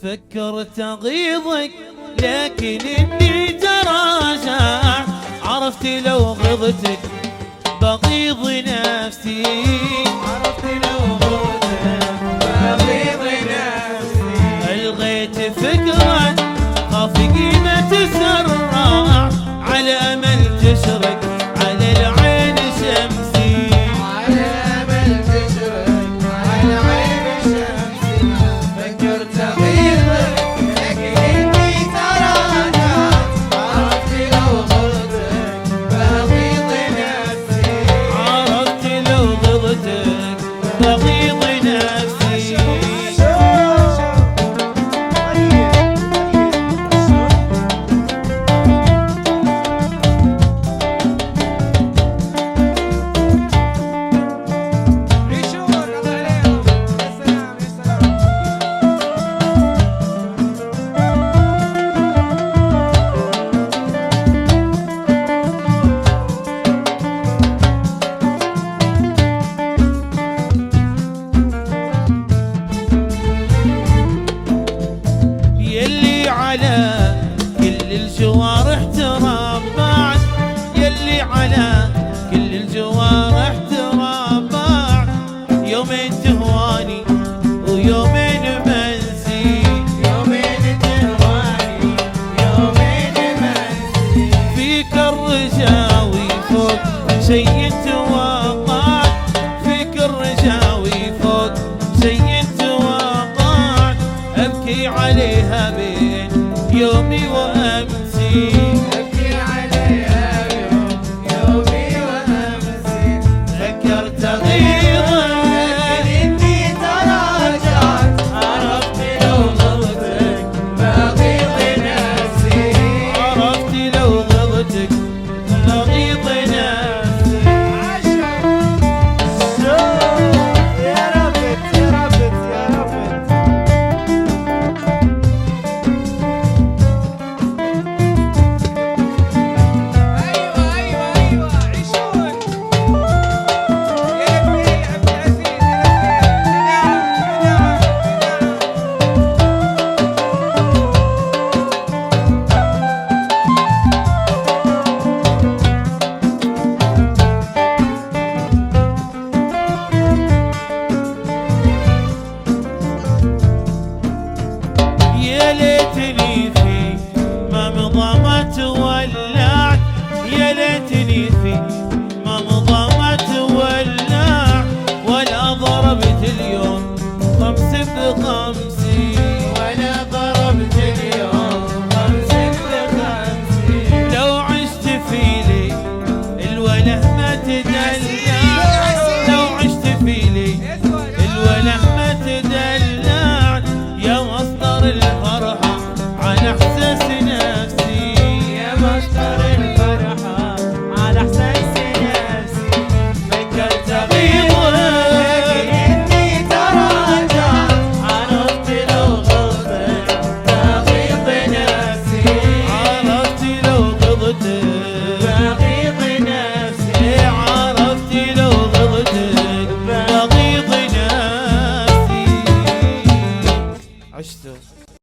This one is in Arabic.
فكرت اغيظك لكن اني تراجعت، عرفت لو غضتك بغيظ نفسي، عرفت لو غضتك بغيظ نفسي. الغيت فكرة خاف قيمة تسرع، على امل تشرق على العين شمسي، على امل تشرق على عين شمسي. فكرت اغيظك لكن اني تراجعت، عرفت لو غضتك بغيظ نفسي. عرفت لو غضتك بغيظ نفسي. يلي على كل الجوارح تربع، يلي على كل الجوارح تربع، يومين تهواني ويومين منسي، يومين تهواني يومين منسي. فيك الرجاوي فوق شي توقع، فيك الرجاوي فوق شي توقع، ابكي عليها بين يومي وامسي، أبكي عليها يومي وأمسي. ذكرت غيظك إني تراجعت، عرفت لو غضتك بغيظ نفسي. عرفت لو غضتك بغيظ نفسي. يا ربت يا ربت يا ربت. أيوة أيوة أيوة عيشون يا ابني عبد العزيز. نعم نعم نعم. يا ليتني في ما مضى ما تولى،